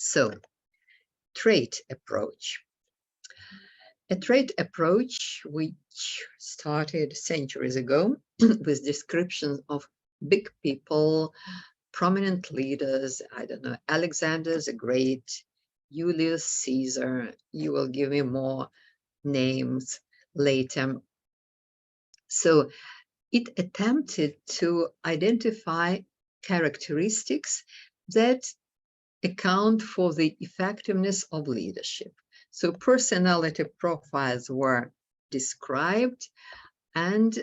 So, trait approach. A trait approach which started centuries ago with descriptions of big people, prominent leaders, I don't know, Alexander the Great, Julius Caesar. You will give me more names later. So it attempted to identify characteristics that account for the effectiveness of leadership. So personality profiles were described, and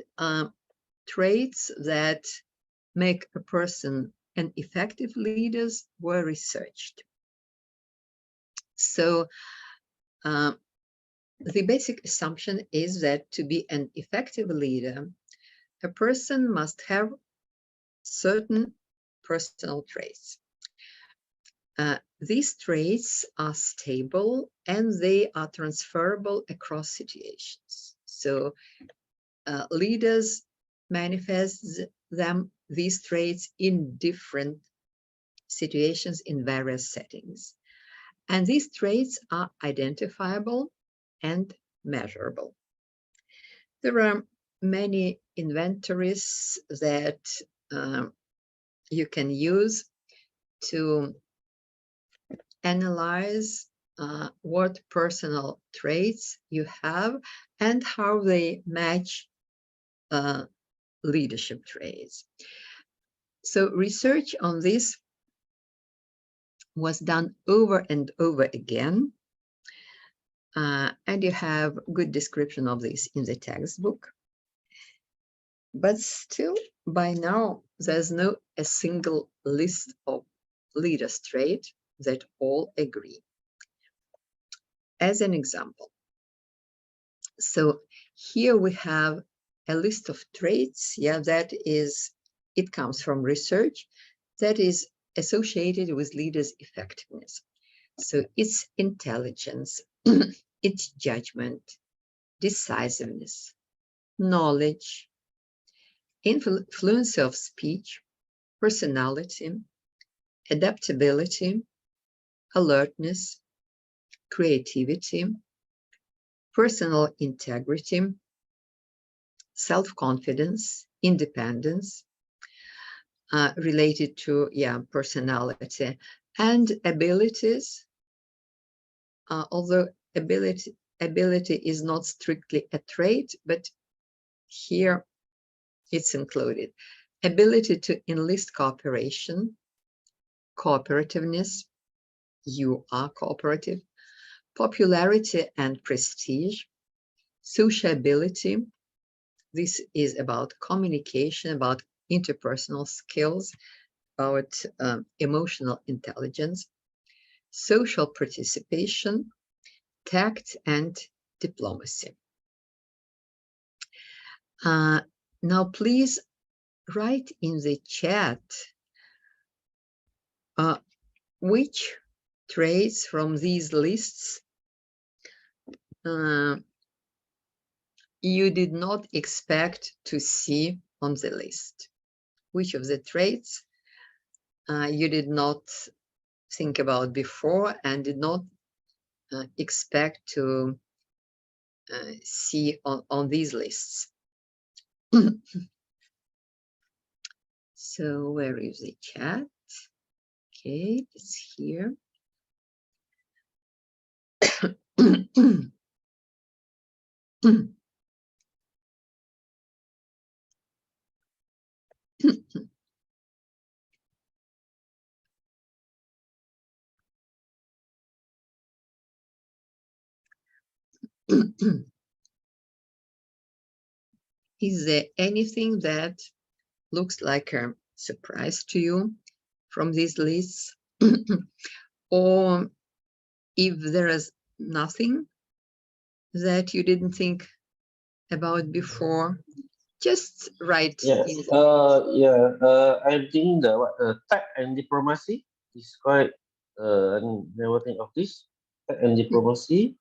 traits that make a person an effective leader were researched. So the basic assumption is that to be an effective leader, a person must have certain personal traits. These traits are stable and they are transferable across situations. So leaders manifest these traits in different situations in various settings. And these traits are identifiable and measurable. There are many inventories that you can use to analyze what personal traits you have and how they match leadership traits. So research on this was done over and over again, and you have good description of this in the textbook. But still, by now, there's no a single list of leaders' traits that all agree. As an example, so here we have a list of traits, that is, it comes from research that is associated with leaders' effectiveness. So it's intelligence, it's judgment, decisiveness, knowledge, influence of speech, personality, adaptability, alertness, creativity, personal integrity, self-confidence, independence, related to personality, and abilities, although ability is not strictly a trait, but here it's included. Ability to enlist cooperation, cooperativeness, you are cooperative, popularity and prestige, sociability, this is about communication, about interpersonal skills, about emotional intelligence, social participation, tact, and diplomacy. Now, please write in the chat which traits from these lists you did not expect to see on the list. Which of the traits you did not think about before and did not expect to see on these lists. So where is the chat? Okay, it's here. Is there anything that looks like a surprise to you from these lists? Or if there is nothing that you didn't think about before, just write. Yes. I think the tech and diplomacy is quite. I never think of this. Tech and diplomacy.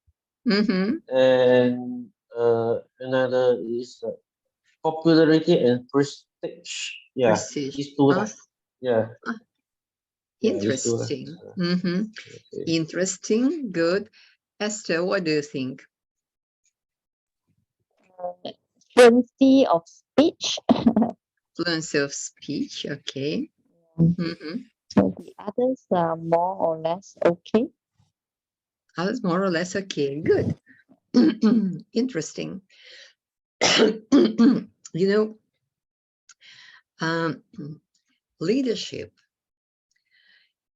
And another is popularity and prestige. Yeah, prestige. these two. Yeah. Interesting. Okay. Interesting. Good. Esther, what do you think? Fluency of speech. Fluency of speech. Okay. So the others are more or less okay. Others more or less okay. Good. Interesting. You know, leadership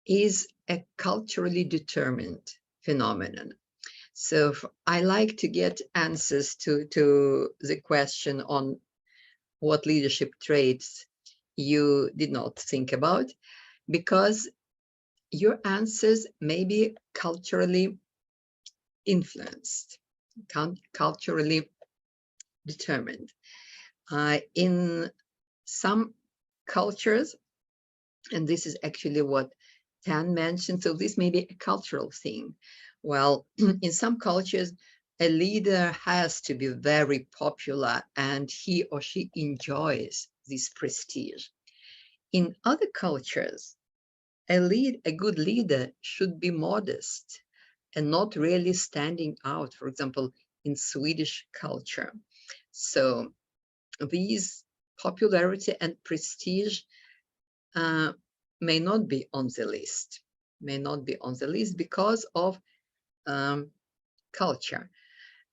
is a culturally determined phenomenon. So I like to get answers to the question on what leadership traits you did not think about, because your answers may be culturally influenced, culturally determined. In some cultures, and this is actually what Tan mentioned, so this may be a cultural thing. Well, in some cultures, a leader has to be very popular and he or she enjoys this prestige. In other cultures, a good leader should be modest and not really standing out, for example, in Swedish culture. So these popularity and prestige may not be on the list, because of culture.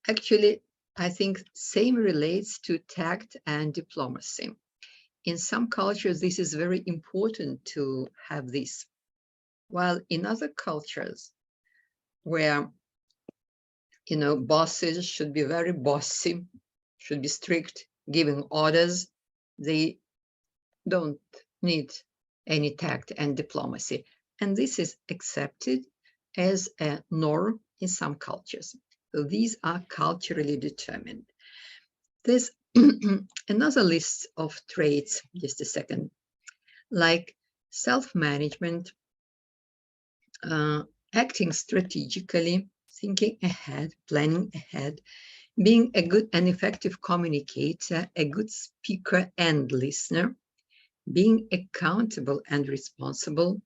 Actually, I think same relates to tact and diplomacy. In some cultures, this is very important to have this, while in other cultures where, you know, bosses should be very bossy, should be strict, giving orders, they don't need any tact and diplomacy. And this is accepted as a norm in some cultures. So these are culturally determined. There's another list of traits, just a second, like self-management, acting strategically, thinking ahead, planning ahead, being a good and effective communicator, a good speaker and listener, being accountable and responsible,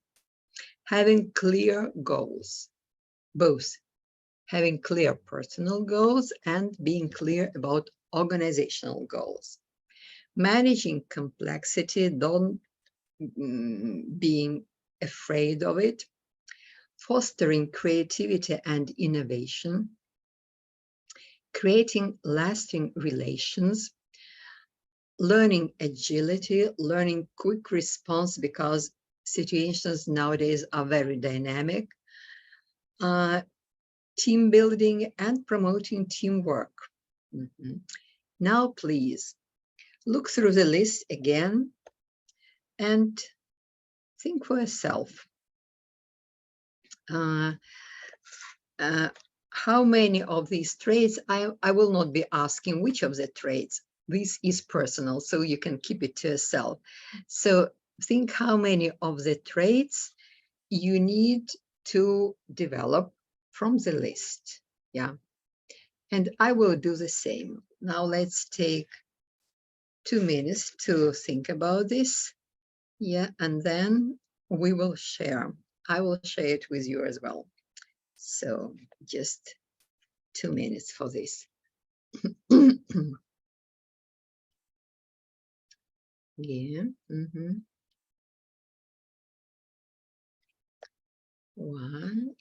having clear goals, both having clear personal goals and being clear about organizational goals, managing complexity, don't being afraid of it, fostering creativity and innovation, creating lasting relations, learning agility, learning quick response because situations nowadays are very dynamic, team building and promoting teamwork. Now, please look through the list again and think for yourself. How many of these traits, I will not be asking which of the traits. This is personal, so you can keep it to yourself. So think how many of the traits you need to develop from the list. Yeah. And I will do the same. Now let's take 2 minutes to think about this. Yeah, and then we will share. I will share it with you as well. So just 2 minutes for this. Yeah. One.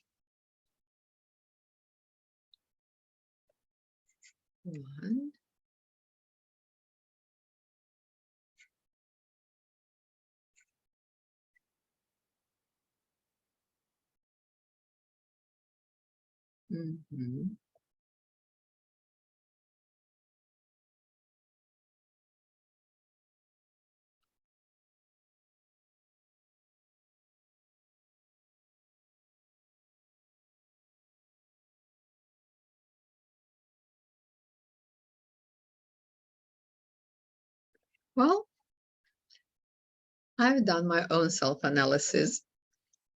Well, I've done my own self-analysis.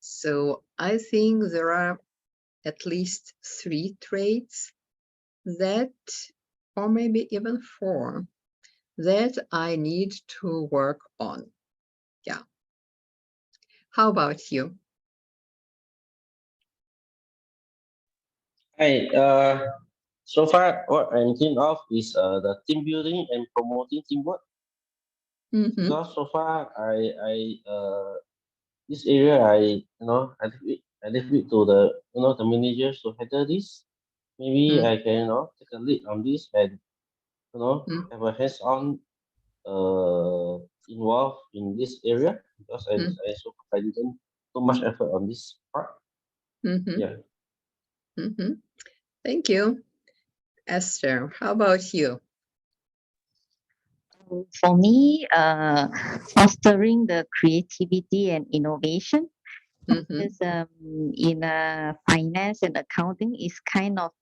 So I think there are at least 3 traits that, or maybe even 4, that I need to work on. Yeah. How about you? Hi, so far what I'm thinking of is the team building and promoting teamwork. Mhm. Because so far this area I leave it to the the managers to handle this. Maybe I can take a lead on this and Mm. have a hands-on involved in this area because I didn't too much effort on this part. Mhm. Yeah. Mhm. Thank you. Esther, how about you? For me, fostering the creativity and innovation. Mhm. Because in finance and accounting is kind of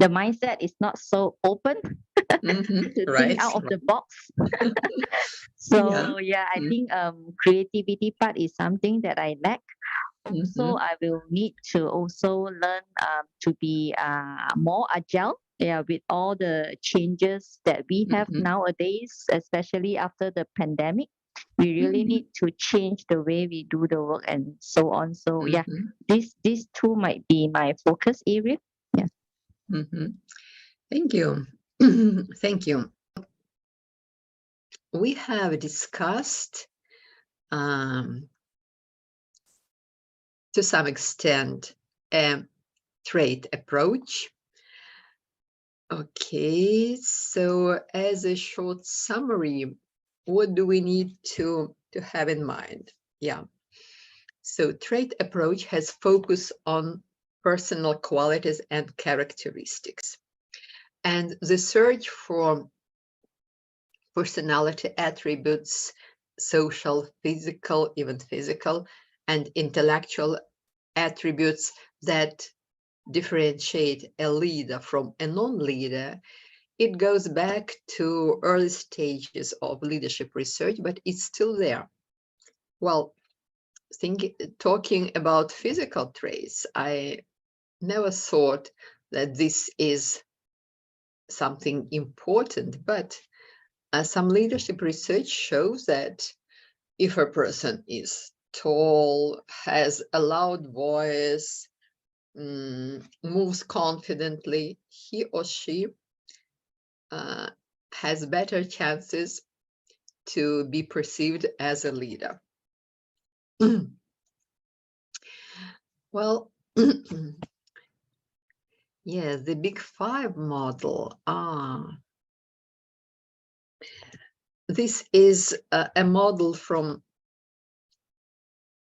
the mindset is not so open Mhm. to Right. think out of the box. So Yeah. I think creativity part is something that I lack. Also, Mhm. I will need to also learn to be more agile. Yeah, with all the changes that we have Mhm. nowadays, especially after the pandemic, we really Mhm. need to change the way we do the work and so on. So yeah, Mhm. these two might be my focus area. Yeah. Mhm. Thank you. Thank you. We have discussed to some extent a trait approach. Okay, so as a short summary, what do we need to have in mind? Yeah. So trait approach has focus on personal qualities and characteristics. And the search for personality attributes, social, physical, even physical, and intellectual attributes that differentiate a leader from a non-leader, it goes back to early stages of leadership research, but it's still there. Well, talking about physical traits, I never thought that this is something important, but some leadership research shows that if a person is tall, has a loud voice, moves confidently, he or she has better chances to be perceived as a leader. Well, yeah, the Big Five model. This is a model from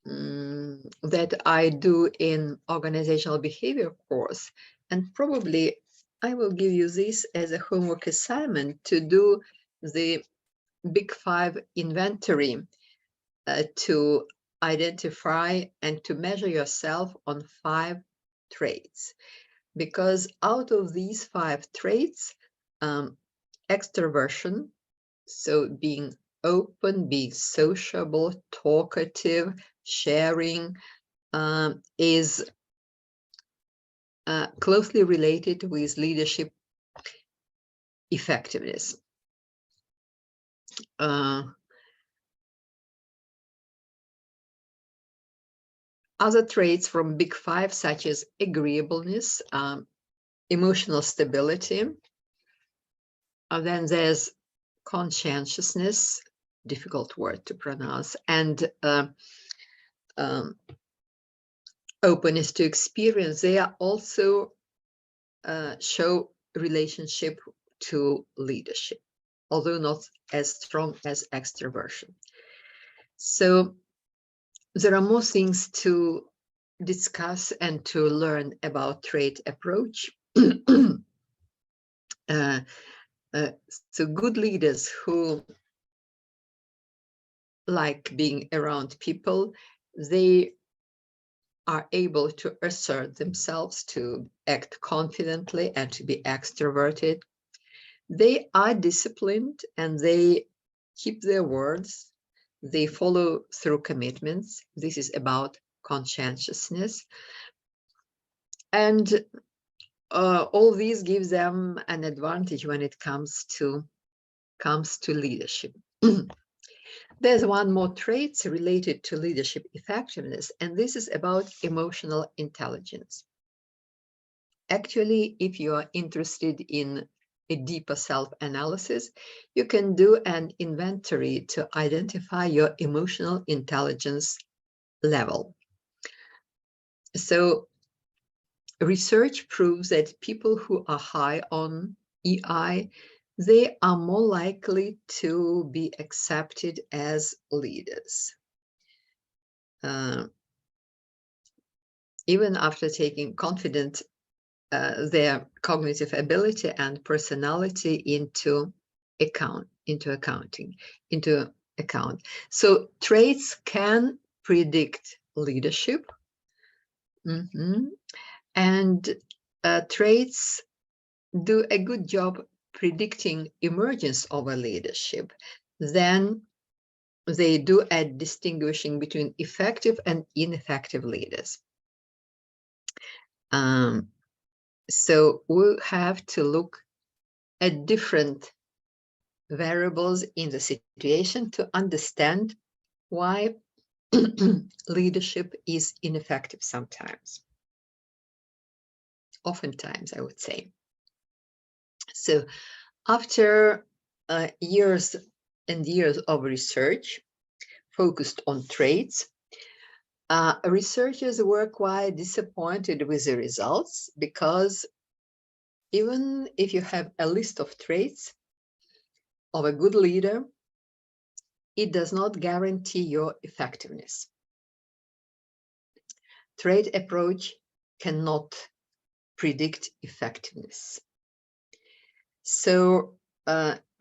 that I do in organizational behavior course, and probably I will give you this as a homework assignment to do the Big Five inventory to identify and to measure yourself on 5 traits. Because out of these 5 traits, extroversion, so being open, being sociable, talkative, sharing, is closely related with leadership effectiveness. Other traits from Big Five, such as agreeableness, emotional stability. Then there's conscientiousness, difficult word to pronounce, and openness to experience. They are also show relationship to leadership, although not as strong as extroversion. So there are more things to discuss and to learn about trait approach. So good leaders who like being around people, they are able to assert themselves, to act confidently and to be extroverted. They are disciplined and they keep their words. They follow through commitments. This is about conscientiousness. And all these gives them an advantage when it comes to leadership. There's one more trait related to leadership effectiveness, and this is about emotional intelligence. Actually, if you are interested in a deeper self-analysis, you can do an inventory to identify your emotional intelligence level. So research proves that people who are high on EI, they are more likely to be accepted as leaders. Even after taking confident their cognitive ability and personality into account. So traits can predict leadership, and traits do a good job predicting emergence of a leadership. Then they do at distinguishing between effective and ineffective leaders. So we have to look at different variables in the situation to understand why leadership is ineffective sometimes. Oftentimes, I would say. So after years and years of research focused on traits, researchers were quite disappointed with the results, because even if you have a list of traits of a good leader, it does not guarantee your effectiveness. Trait approach cannot predict effectiveness. So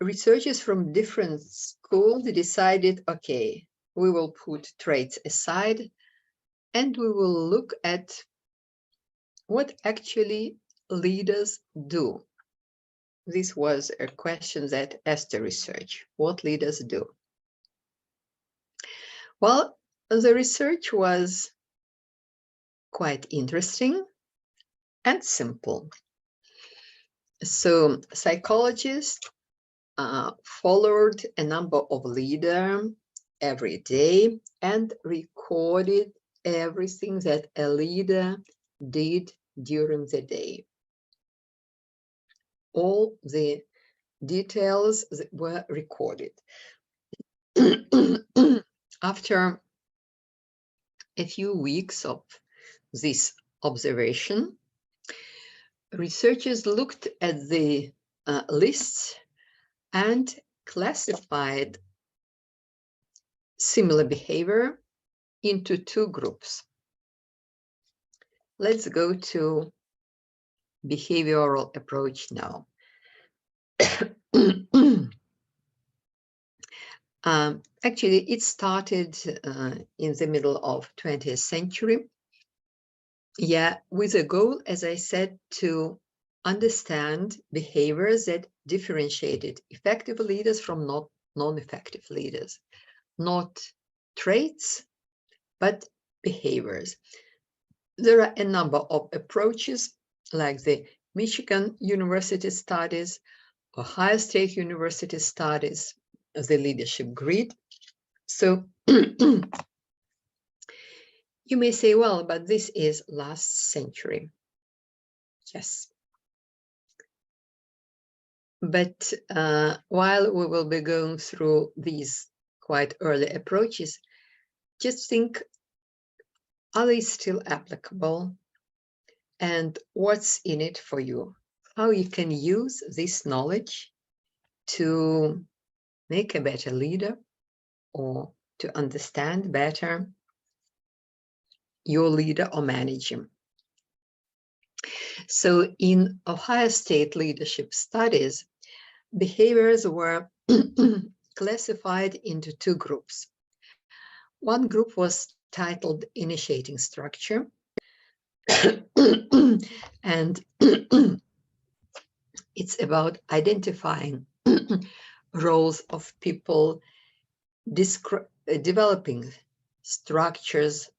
researchers from different schools decided, okay, we will put traits aside and we will look at what actually leaders do. This was a question that asked the research, what leaders do? Well, the research was quite interesting and simple. So psychologists followed a number of leaders every day and recorded everything that a leader did during the day. All the details were recorded. After a few weeks of this observation, researchers looked at the lists and classified similar behavior into two groups. Let's go to behavioral approach now. Actually, it started in the middle of 20th century. Yeah, with a goal, as I said, to understand behaviors that differentiated effective leaders from non-effective leaders. Not traits, but behaviors. There are a number of approaches, like the Michigan University Studies, Ohio State University Studies, the leadership grid. So you may say, well, but this is last century. Yes. But while we will be going through these quite early approaches, just think, are they still applicable? And what's in it for you? How you can use this knowledge to make a better leader or to understand better your leader or manager. So in Ohio State leadership studies, behaviors were classified into two groups. One group was titled Initiating Structure, and it's about identifying roles of people, developing structures,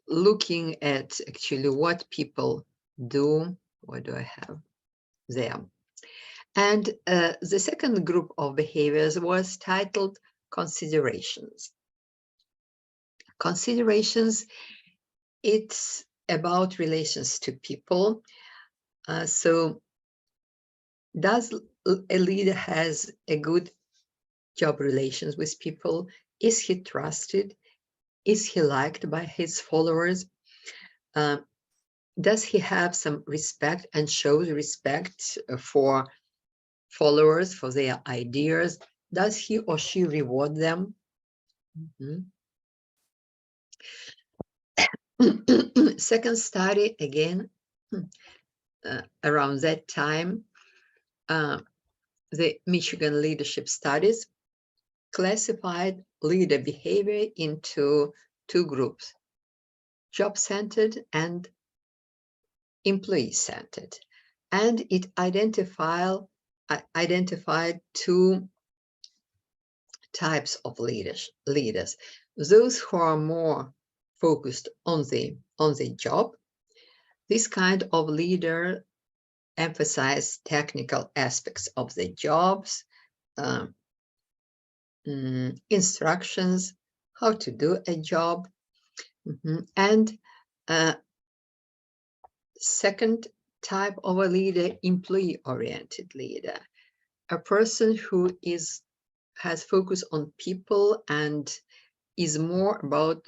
looking at actually what people do. What do I have there? And the second group of behaviors was titled considerations. Considerations, it's about relations to people. So does a leader has a good job relations with people? Is he trusted? Is he liked by his followers? Does he have some respect and shows respect for followers, for their ideas? Does he or she reward them? Second study, again, around that time, the Michigan Leadership Studies classified leader behavior into two groups, job-centered and employee-centered. And it identified two types of leaders. Those who are more focused on the job. This kind of leader emphasize technical aspects of the jobs, instructions, how to do a job. And second type of a leader, employee-oriented leader, a person who has focus on people and is more about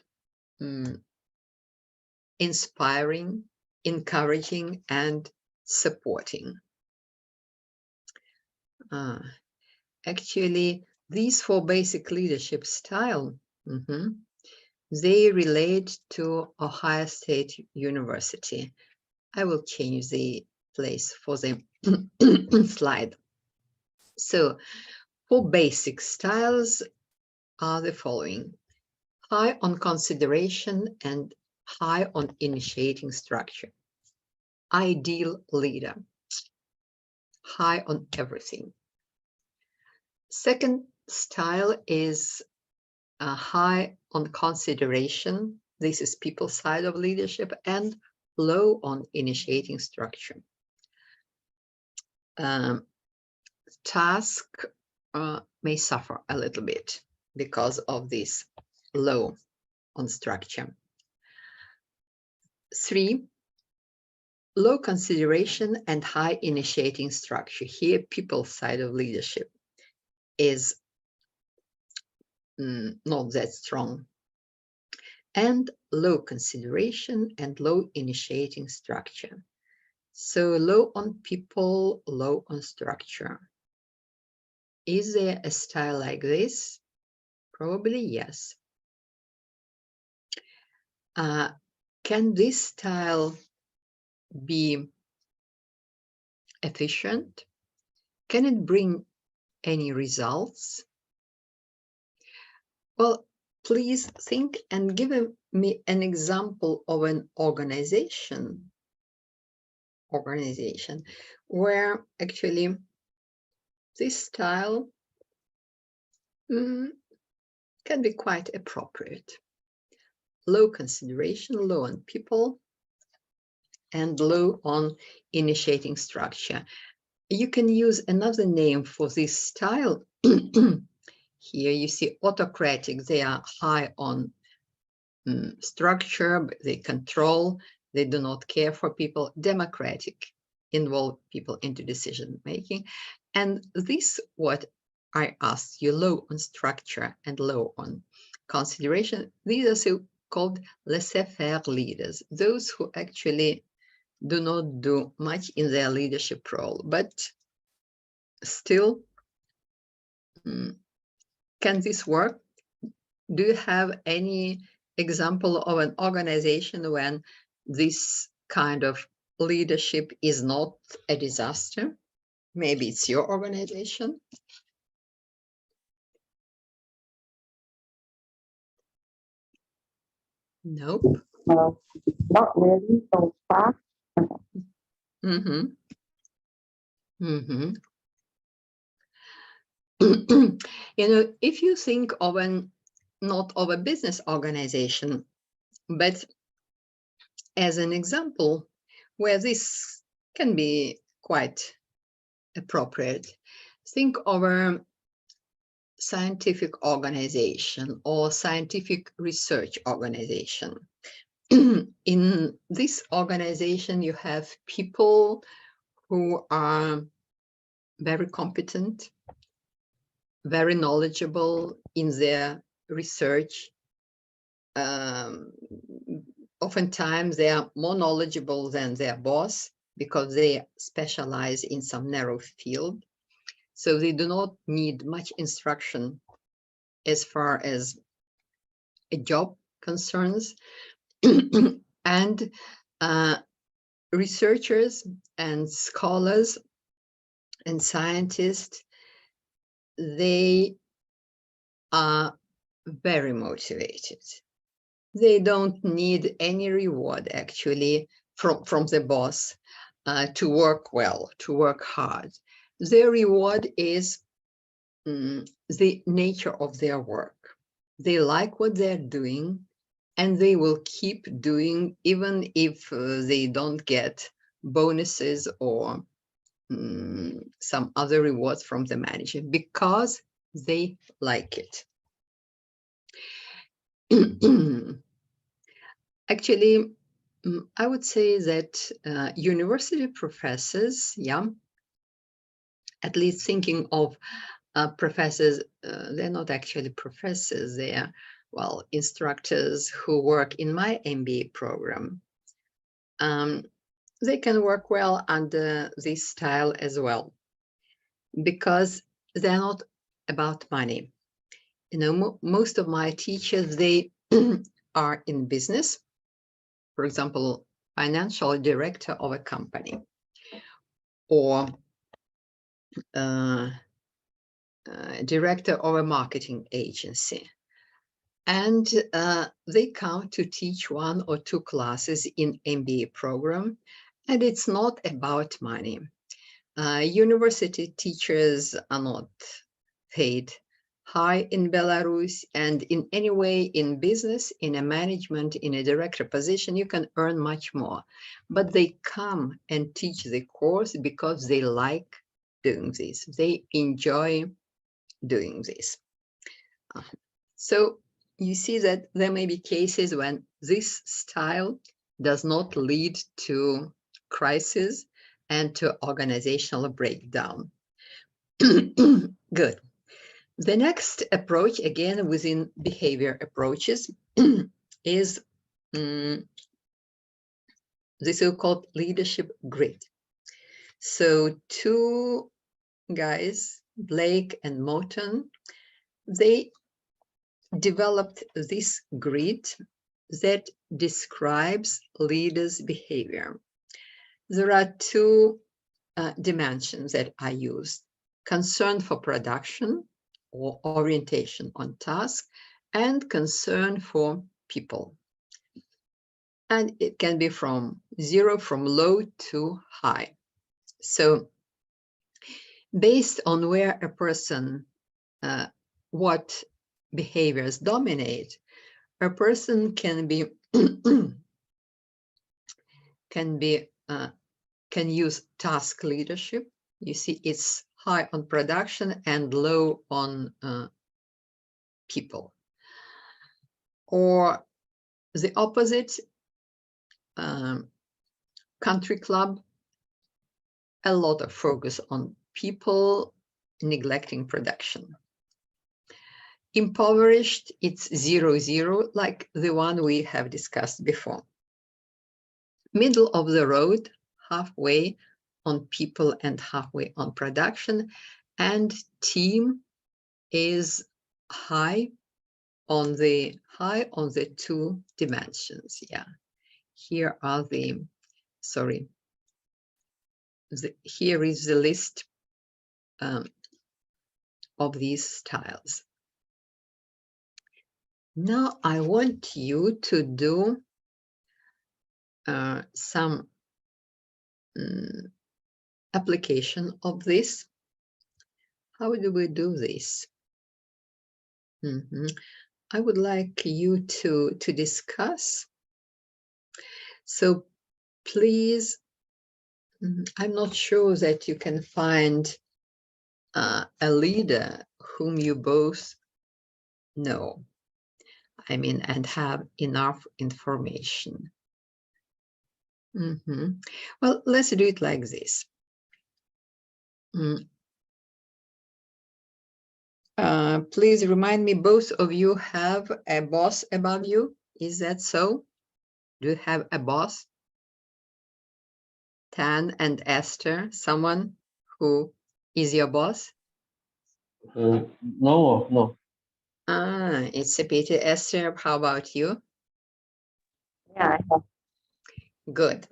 inspiring, encouraging, and supporting. Actually, these four basic leadership styles, they relate to Ohio State University. I will change the place for the slide. So, four basic styles are the following: high on consideration and high on initiating structure. Ideal leader, high on everything. Second style is high on consideration. This is people's side of leadership, and low on initiating structure. Task may suffer a little bit because of this low on structure. 3, low consideration and high initiating structure. Here, people's side of leadership is not that strong. And low consideration and low initiating structure. So low on people, low on structure. Is there a style like this? Probably yes. Can this style be efficient? Can it bring any results? Well, please think and give me an example of an organization where actually this style can be quite appropriate. Low consideration, low on people, and low on initiating structure. You can use another name for this style. Here you see autocratic. They are high on structure, but they control, they do not care for people. Democratic, involve people into decision making. And this, what I asked you, low on structure and low on consideration, these are so-called laissez-faire leaders, those who actually do not do much in their leadership role, but still, can this work? Do you have any example of an organization when this kind of leadership is not a disaster? Maybe it's your organization. Nope. Not really so far. You know, if you think of not of a business organization, but as an example where this can be quite appropriate. Think of a scientific organization or scientific research organization. In this organization, you have people who are very competent, very knowledgeable in their research. Oftentimes, they are more knowledgeable than their boss because they specialize in some narrow field. So they do not need much instruction as far as a job concerns. And researchers and scholars and scientists, they are very motivated. They don't need any reward, actually, from the boss to work well, to work hard. Their reward is the nature of their work. They like what they're doing, and they will keep doing even if they don't get bonuses or some other rewards from the manager, because they like it. Actually, I would say that university professors, at least thinking of professors, they're not actually professors, they are, well, instructors who work in my MBA program. They can work well under this style as well, because they're not about money. You know, most of my teachers, they are in business. For example, financial director of a company, or director of a marketing agency. And they come to teach 1 or 2 classes in MBA program, and it's not about money. University teachers are not paid high in Belarus, and in any way in business, in a management, in a director position, you can earn much more. But they come and teach the course because they like doing this. They enjoy doing this. So you see that there may be cases when this style does not lead to crisis and to organizational breakdown. Good. The next approach, again within behavior approaches, is the so-called leadership grid. So 2 guys, Blake and Moten, they developed this grid that describes leaders' behavior. There are 2 dimensions that I used: concern for production or orientation on task, and concern for people. And it can be from 0, from low to high. So based on where a person, what behaviors dominate, a person can be can use task leadership. You see, it's high on production and low on people. Or the opposite, country club, a lot of focus on people, neglecting production. Impoverished, it's 0-0, like the one we have discussed before. Middle of the road, halfway on people and halfway on production, and team is high on the 2 dimensions. Here are the, here is the list of these styles. Now I want you to do some application of this. How do we do this? I would like you to discuss. So please I'm not sure that you can find a leader whom you both know, I mean, and have enough information. Well, let's do it like this. Please remind me, both of you have a boss above you. Is that so? Do you have a boss? Tan and Esther, someone who is your boss? No. It's a pity. Esther, how about you? Yeah, I have. Good.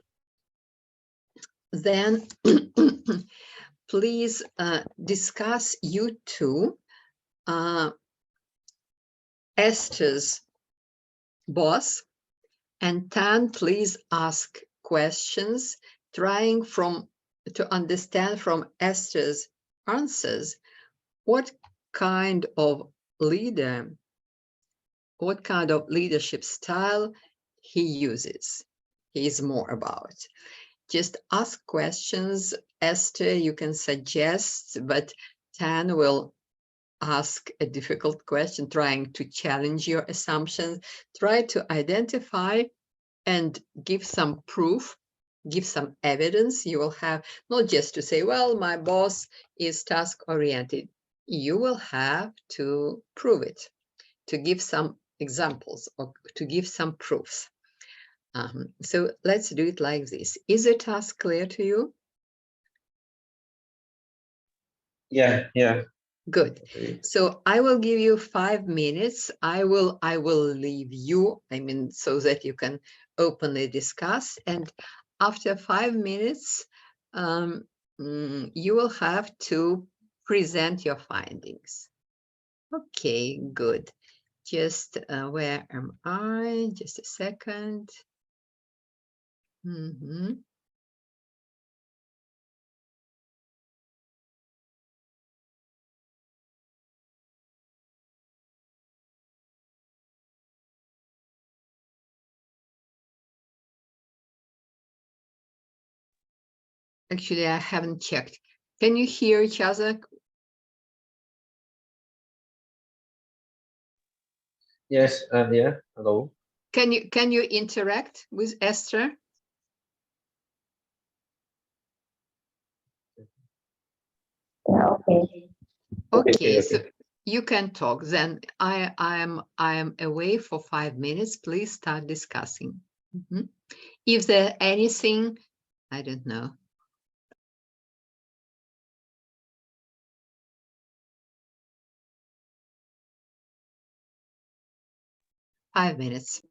Then please discuss, you two, Esther's boss, and Tan, please ask questions, trying to understand from Esther's answers what kind of leadership style he uses, he is more about. Just ask questions. Esther, you can suggest, but Tan will ask a difficult question, trying to challenge your assumptions. Try to identify and give some proof, give some evidence. You will have not just to say, well, my boss is task-oriented. You will have to prove it, to give some examples, or to give some proofs. So let's do it like this. Is the task clear to you? Yeah. Good. Okay. So I will give you 5 minutes. I will leave you, I mean, so that you can openly discuss. And after 5 minutes, you will have to present your findings. Okay, good. Just where am I? Just a second. Actually, I haven't checked. Can you hear each other? Yes. Yeah. Hello. Can you interact with Esther? Yeah, okay. Okay, so you can talk. Then I am away for 5 minutes. Please start discussing. If there's anything, I don't know. 5 minutes.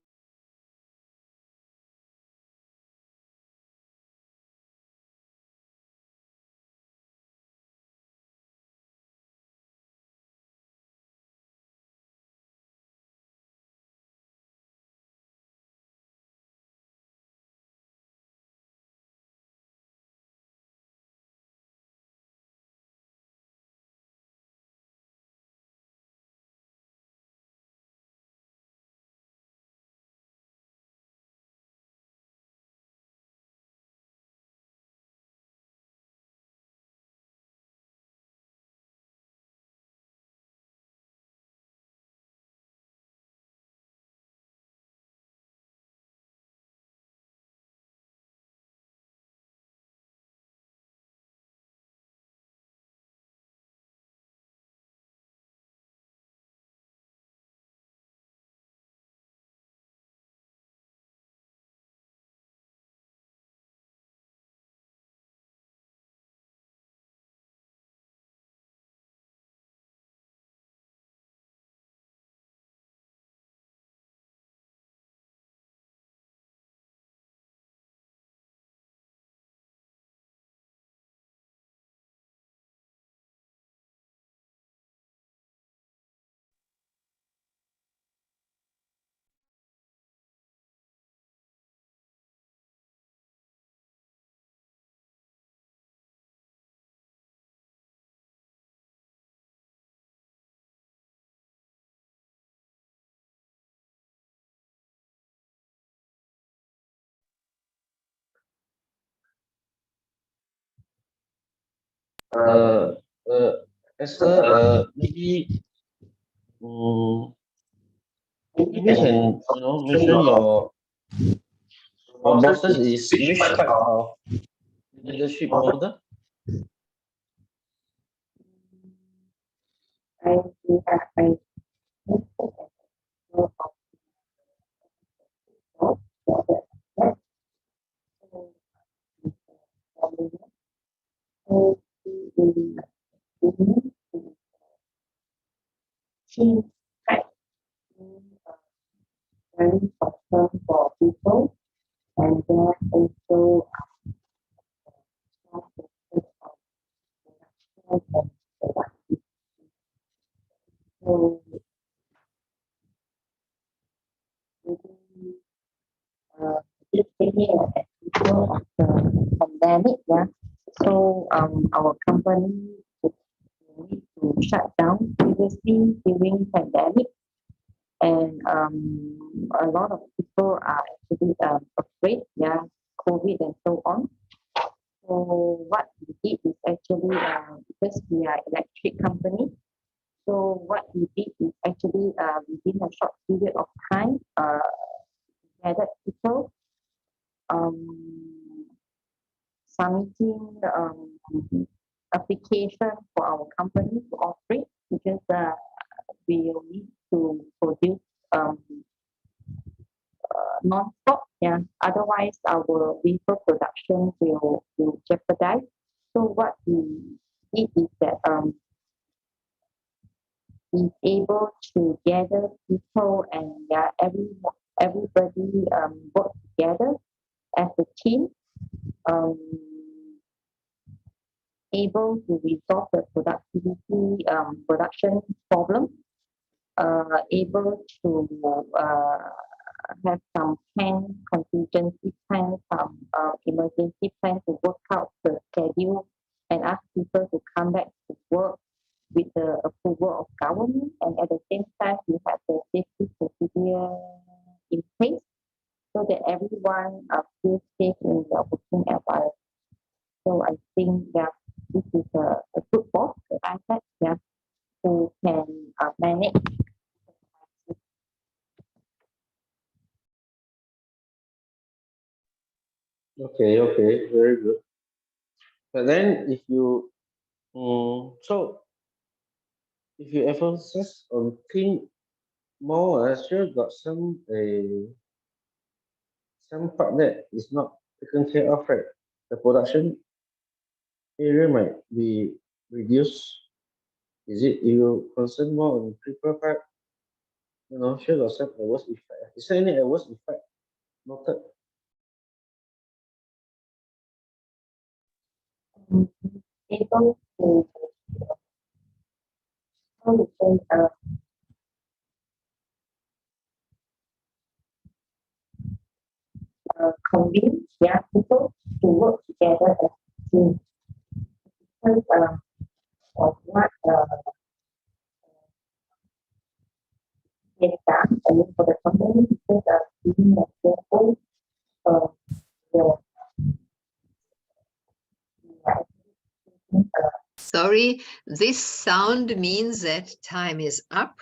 Esther, maybe maybe you can mention your bosses is which type of leadership model? Team type very concerned for people, and then also so just thinking of the pandemic, yeah. So our company need to shut down previously during pandemic, and a lot of people are actually afraid, yeah, COVID and so on. So what we did is actually because we are electric company, so what we did is actually within a short period of time gathered people submitting application for our company to operate, because we will need to produce non-stop, yeah. Otherwise, our vehicle production will jeopardize. So what we did is that we able to gather people, and yeah, everybody work together as a team, able to resolve the productivity production problem, able to have some plan, contingency plan, some emergency plan to work out the schedule and ask people to come back to work with the approval of government, and at the same time we have the safety procedure in place so that everyone feels safe in the working environment. So I think that this is a good boss that I had, yeah, who can manage. Okay, very good. But then if you so if you emphasize on clean more, I sure got some part that is not taken care of, right? The production area might be reduced. Is it you concern more on people part? Sure got some adverse effect. Is there any adverse effect noted? Able to convince people to work together as a team. Because of what is done, and for the company, because being a careful the Sorry, this sound means that time is up,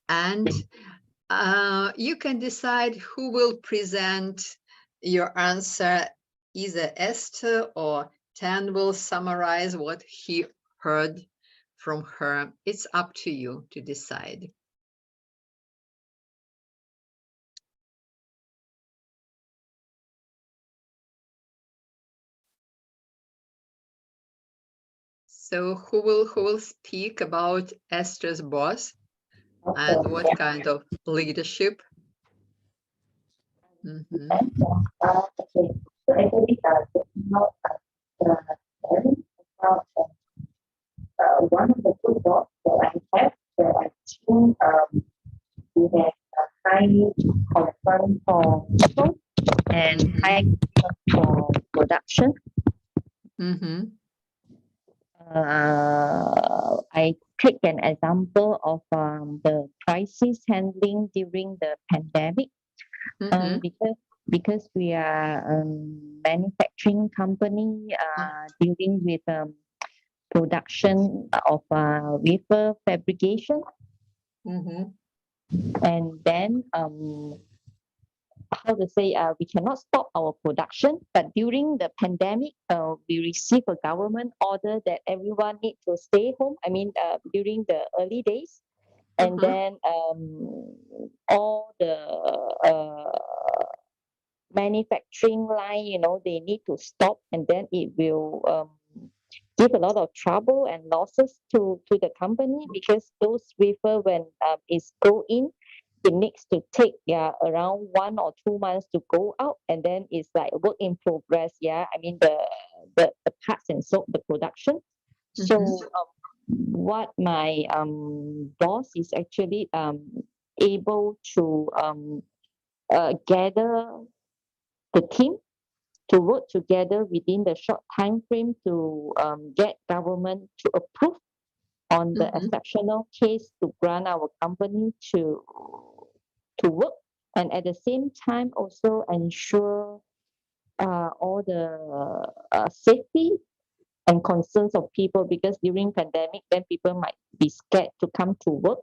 and you can decide who will present your answer. Either Esther or Tan will summarize what he heard from her. It's up to you to decide. So who will speak about Esther's boss and what kind of leadership? okay. So actually, not one of the good jobs that I have that I think we have a high concern for people and high concern for production. I take an example of the crisis handling during the pandemic, because we are manufacturing company dealing with production of wafer fabrication. And then how to say, we cannot stop our production, but during the pandemic, we received a government order that everyone need to stay home. I mean, during the early days, and then all the manufacturing line, you know, they need to stop, and then it will give a lot of trouble and losses to the company, because those wafer, when it's go in, it needs to take around 1 or 2 months to go out, and then it's like work in progress. I mean the parts and so the production. So what my boss is actually able to gather the team to work together within the short time frame to get government to approve on the exceptional case to grant our company to work, and at the same time also ensure all the safety and concerns of people, because during pandemic then people might be scared to come to work,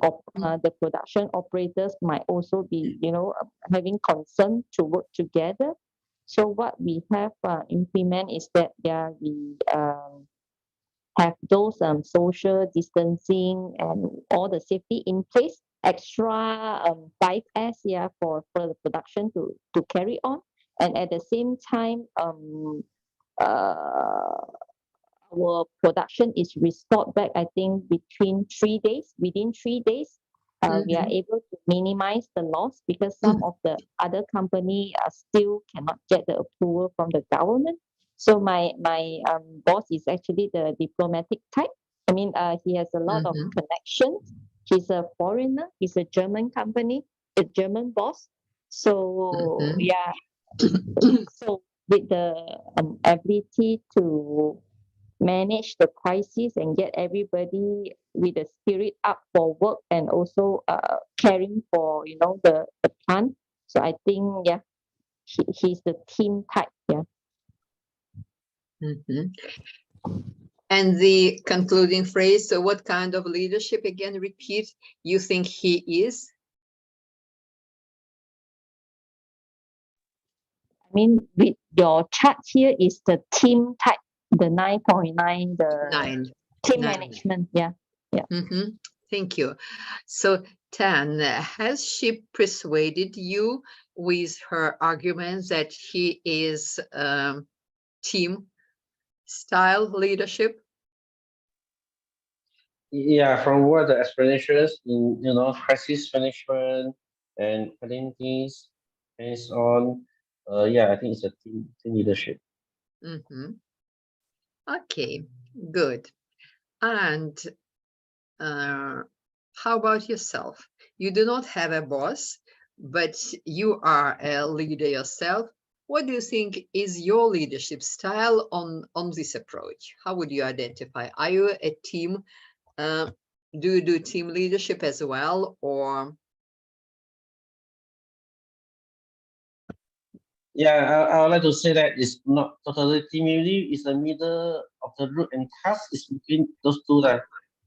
or the production operators might also be, you know, having concern to work together. So what we have implement is that we have those social distancing and all the safety in place, extra 5S for the production to carry on, and at the same time our production is restored back, I think within 3 days. Within 3 days, we are able to minimize the loss, because some of the other company still cannot get the approval from the government. So my boss is actually the diplomatic type. I mean, he has a lot of connections. He's a foreigner. He's a German company, a German boss. So so with the ability to manage the crisis and get everybody with the spirit up for work, and also caring for, you know, the plant. So I think he's the team type. And the concluding phrase, so what kind of leadership, again repeat, you think he is? I mean, with your chart here is the team type, the 9.9, the team management. Thank you. So Tan, has she persuaded you with her arguments that he is team style leadership? Yeah, from what the explanations in, you know, crisis management and calamities and so on, I think it's a team leadership. Okay, good. And how about yourself? You do not have a boss, but you are a leader yourself. What do you think is your leadership style on this approach? How would you identify? Are you a team? Do you do team leadership as well, or? Yeah, I would like to say that it's not totally team leadership. It's the middle of the road and task is between those two, like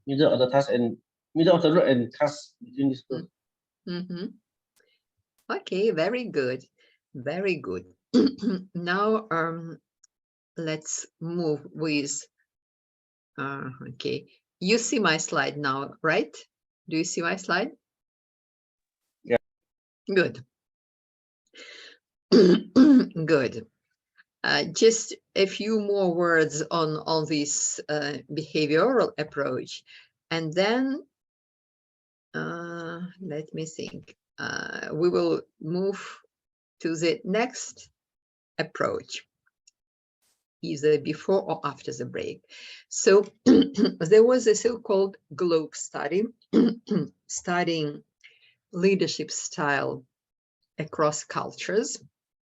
middle of the task and middle of the road and task between these two. Okay, very good, very good. Now let's move with okay, you see my slide now, right? Do you see my slide? Yeah, good. Good. Just a few more words on this behavioral approach, and then let me think. We will move to the next approach, either before or after the break. So there was a so-called globe study studying leadership style across cultures.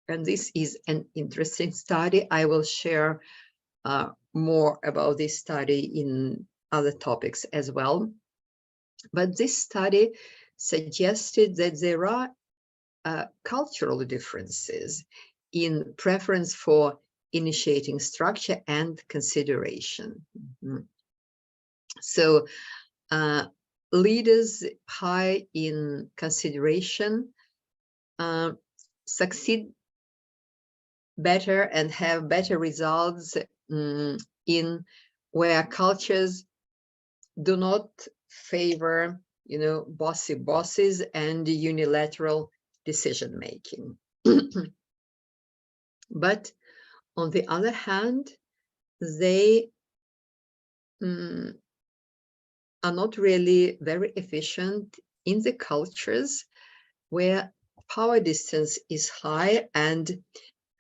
And this is an interesting study. I will share more about this study in other topics as well. But this study suggested that there are cultural differences in preference for initiating structure and consideration. So leaders high in consideration succeed better and have better results in where cultures do not favor, bossy bosses and unilateral decision making. But on the other hand, they are not really very efficient in the cultures where power distance is high and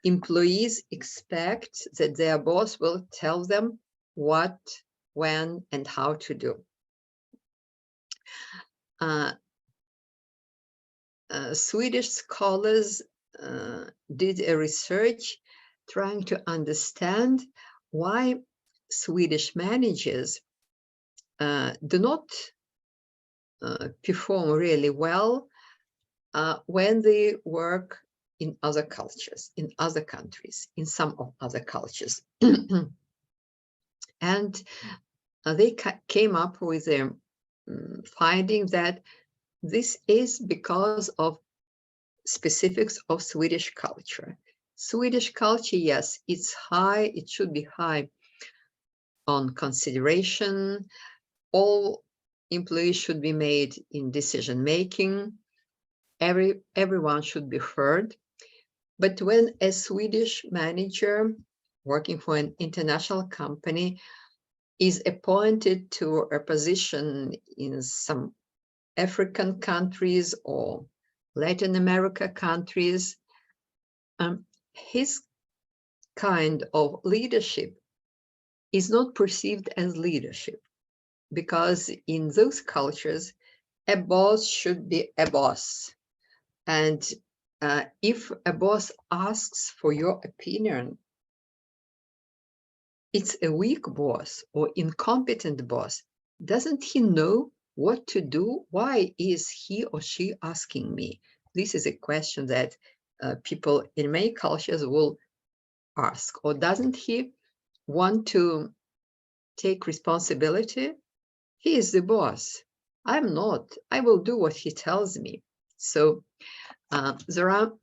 employees expect that their boss will tell them what, when, and how to do. Swedish scholars did a research trying to understand why Swedish managers do not perform really well when they work in other cultures, in other countries, in some of other cultures. And they came up with a finding that this is because of specifics of Swedish culture. Swedish culture, yes, it's high, it should be high on consideration. All employees should be made in decision making. Everyone should be heard. But when a Swedish manager working for an international company is appointed to a position in some African countries or Latin America countries, his kind of leadership is not perceived as leadership, because in those cultures, a boss should be a boss. And if a boss asks for your opinion, it's a weak boss or incompetent boss. Doesn't he know what to do? Why is he or she asking me? This is a question that people in many cultures will ask. Or doesn't he want to take responsibility? He is the boss. I'm not. I will do what he tells me. So there are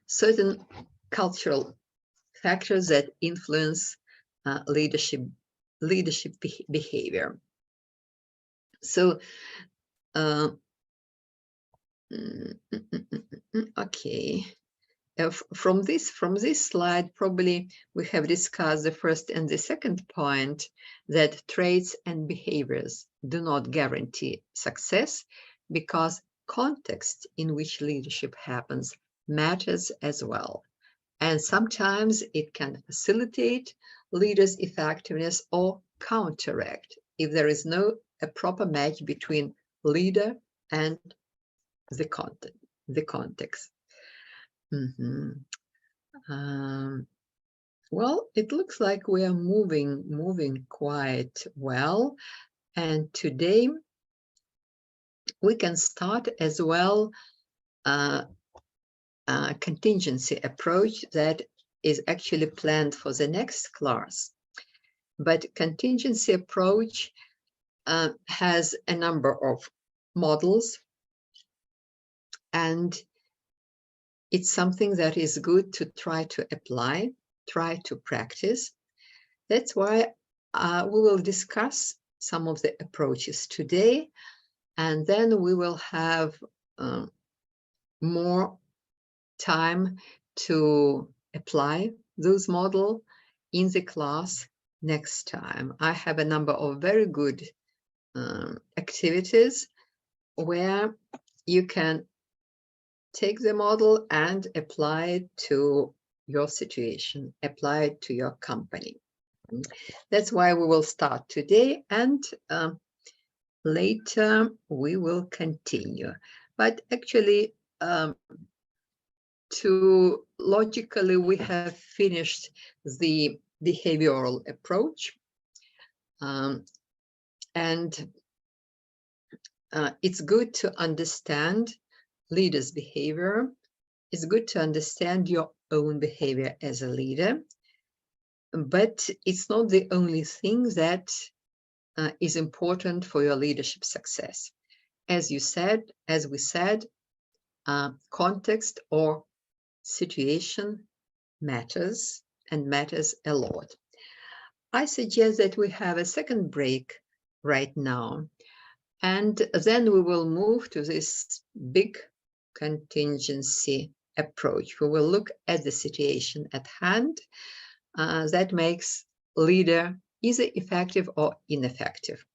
certain cultural factors that influence leadership behavior. So, okay. From this slide, probably we have discussed the first and the second point, that traits and behaviors do not guarantee success, because context in which leadership happens matters as well. And sometimes it can facilitate leaders' effectiveness or counteract if there is no a proper match between leader and the context. Well, it looks like we are moving quite well, and today we can start as well a contingency approach that is actually planned for the next class. But contingency approach has a number of models, and it's something that is good to try to apply, try to practice. That's why we will discuss some of the approaches today, and then we will have more time to apply those models in the class next time. I have a number of very good activities where you can take the model and apply it to your situation, apply it to your company. That's why we will start today, and later we will continue. But actually, logically, we have finished the behavioral approach, and it's good to understand leaders' behavior, it's good to understand your own behavior as a leader, but it's not the only thing that is important for your leadership success. As we said, context or situation matters and matters a lot. I suggest that we have a second break right now, and then we will move to this big contingency approach. We will look at the situation at hand that makes leader either effective or ineffective.